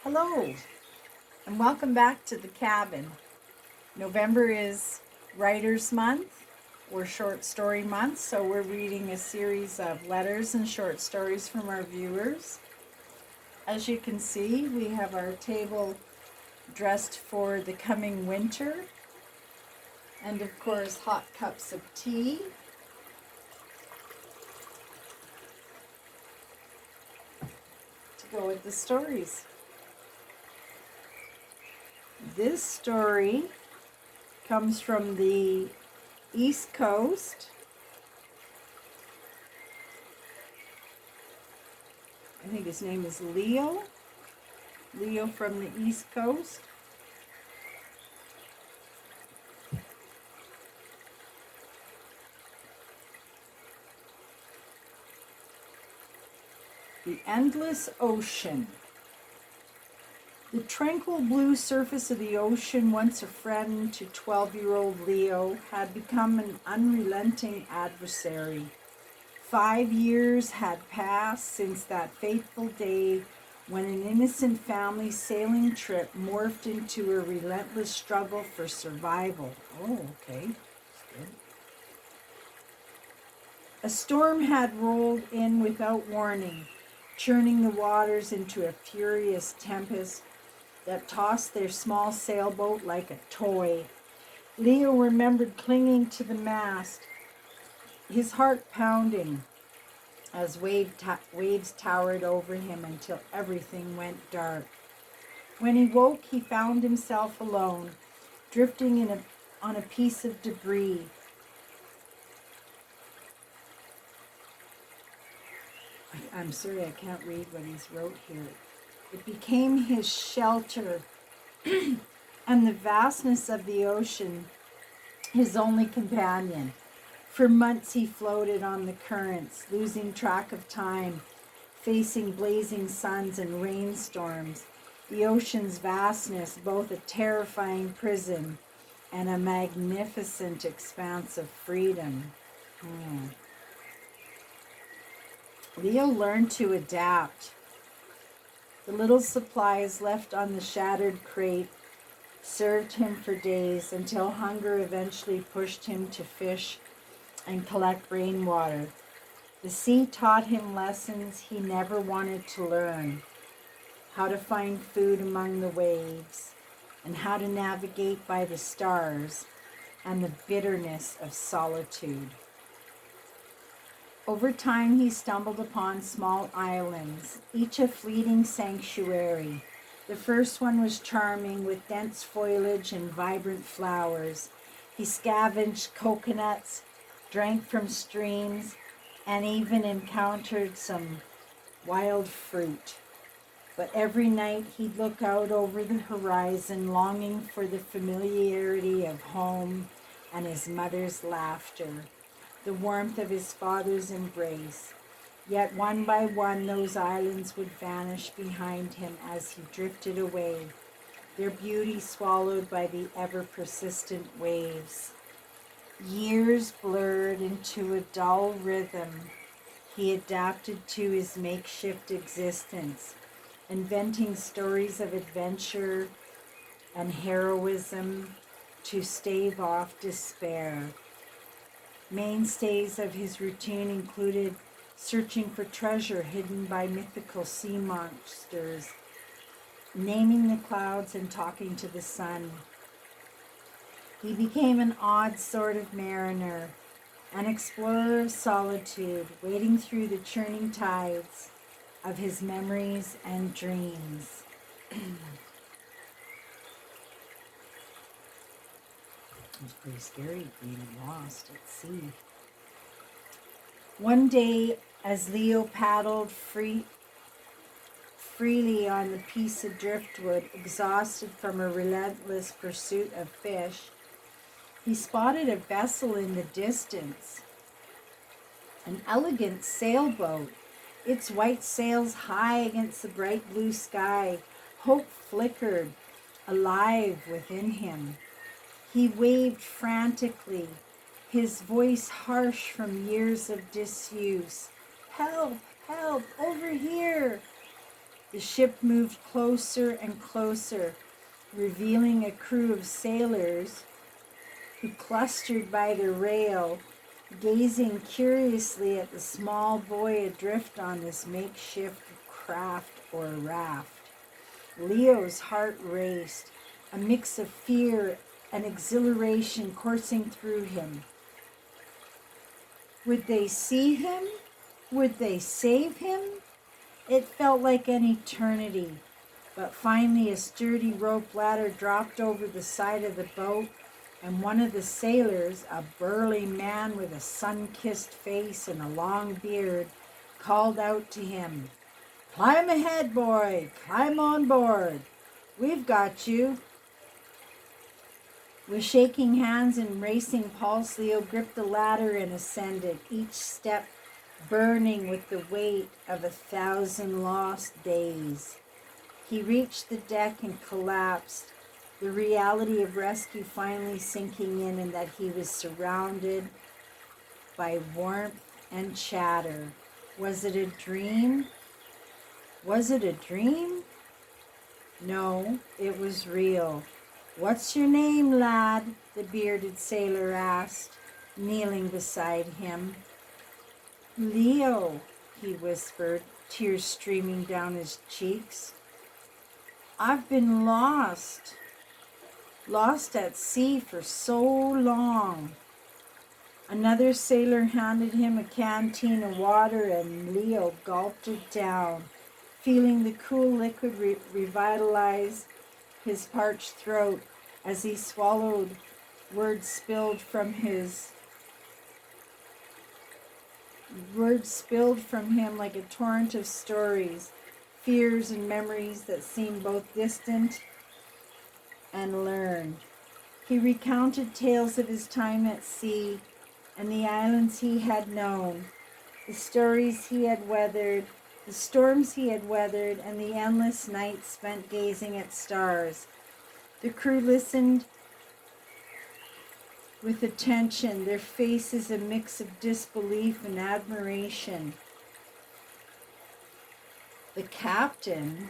Hello, and welcome back to the cabin. November is Writers Month or Short Story Month, so we're reading a series of letters and short stories from our viewers. As you can see, we have our table dressed for the coming winter, and of course, hot cups of tea. To go with the stories. This story comes from the East Coast. I think his name is Leo. Leo from the East Coast. The Endless Ocean. The tranquil blue surface of the ocean, once a friend to 12-year-old Leo, had become an unrelenting adversary. 5 years had passed since that fateful day when an innocent family sailing trip morphed into a relentless struggle for survival. Oh, okay. That's good. A storm had rolled in without warning, churning the waters into a furious tempest that tossed their small sailboat like a toy. Leo remembered clinging to the mast, his heart pounding as waves towered over him until everything went dark. When he woke, he found himself alone, drifting on a piece of debris. I'm sorry, I can't read what he's wrote here. It became his shelter, and the vastness of the ocean his only companion. For months he floated on the currents, losing track of time, facing blazing suns and rainstorms. The ocean's vastness, both a terrifying prison and a magnificent expanse of freedom. Leo learned to adapt. The little supplies left on the shattered crate served him for days until hunger eventually pushed him to fish and collect rainwater. The sea taught him lessons he never wanted to learn: how to find food among the waves, and how to navigate by the stars, and the bitterness of solitude. Over time, he stumbled upon small islands, each a fleeting sanctuary. The first one was charming, with dense foliage and vibrant flowers. He scavenged coconuts, drank from streams, and even encountered some wild fruit. But every night he'd look out over the horizon, longing for the familiarity of home and his mother's laughter, the warmth of his father's embrace. Yet one by one those islands would vanish behind him as he drifted away, their beauty swallowed by the ever-persistent waves. Years blurred into a dull rhythm. He adapted to his makeshift existence, inventing stories of adventure and heroism to stave off despair. Mainstays of his routine included searching for treasure hidden by mythical sea monsters, naming the clouds and talking to the sun. He became an odd sort of mariner, an explorer of solitude, wading through the churning tides of his memories and dreams. It was pretty scary being lost at sea. One day, as Leo paddled freely on the piece of driftwood, exhausted from a relentless pursuit of fish, he spotted a vessel in the distance, an elegant sailboat, its white sails high against the bright blue sky. Hope flickered, alive within him. He waved frantically, his voice harsh from years of disuse. "Help! Help! Over here!" The ship moved closer and closer, revealing a crew of sailors who clustered by the rail, gazing curiously at the small boy adrift on this makeshift craft or raft. Leo's heart raced, a mix of fear and exhilaration coursing through him. Would they see him? Would they save him? It felt like an eternity, but finally a sturdy rope ladder dropped over the side of the boat, and one of the sailors, a burly man with a sun-kissed face and a long beard, called out to him, "Climb ahead, boy! Climb on board! We've got you!" With shaking hands and racing pulse, Leo gripped the ladder and ascended, each step burning with the weight of 1,000 lost days. He reached the deck and collapsed, the reality of rescue finally sinking in, and that he was surrounded by warmth and chatter. Was it a dream? Was it a dream? No, it was real. "What's your name, lad?" the bearded sailor asked, kneeling beside him. "Leo," he whispered, tears streaming down his cheeks. "I've been lost at sea for so long." Another sailor handed him a canteen of water, and Leo gulped it down, feeling the cool liquid revitalize his parched throat as he swallowed. Words spilled from him like a torrent of stories, fears and memories that seemed both distant and learned. He recounted tales of his time at sea and the islands he had known, the storms he had weathered, and the endless nights spent gazing at stars. The crew listened with attention, their faces a mix of disbelief and admiration. The captain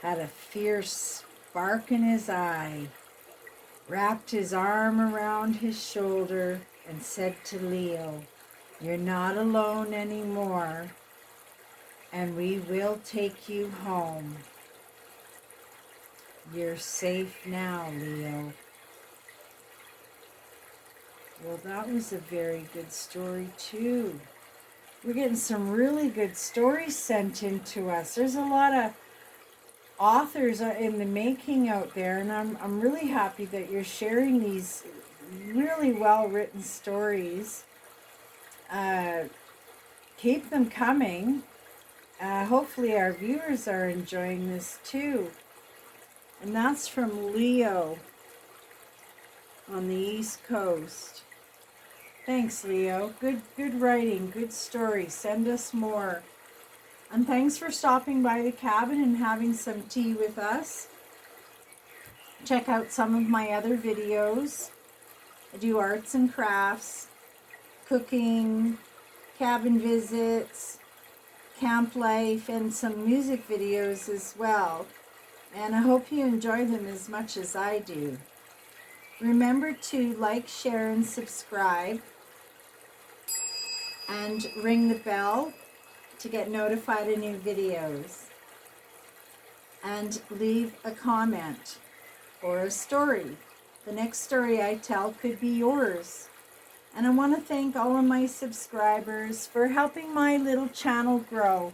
had a fierce spark in his eye, wrapped his arm around his shoulder, and said to Leo, "You're not alone anymore, and we will take you home. You're safe now, Leo." Well, that was a very good story, too. We're getting some really good stories sent in to us. There's a lot of authors in the making out there, and I'm really happy that you're sharing these really well-written stories. Keep them coming. Hopefully our viewers are enjoying this, too. And that's from Leo on the East Coast. Thanks, Leo. Good writing, good story. Send us more. And thanks for stopping by the cabin and having some tea with us. Check out some of my other videos. I do arts and crafts, cooking, cabin visits, camp life, and some music videos as well. And I hope you enjoy them as much as I do. Remember to like, share, and subscribe, and ring the bell to get notified of new videos. And leave a comment or a story. The next story I tell could be yours. And I want to thank all of my subscribers for helping my little channel grow.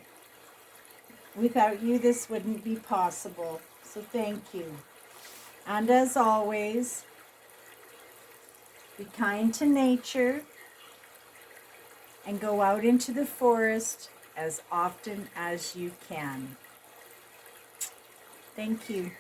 Without you, this wouldn't be possible. So thank you. And as always, be kind to nature and go out into the forest as often as you can. Thank you.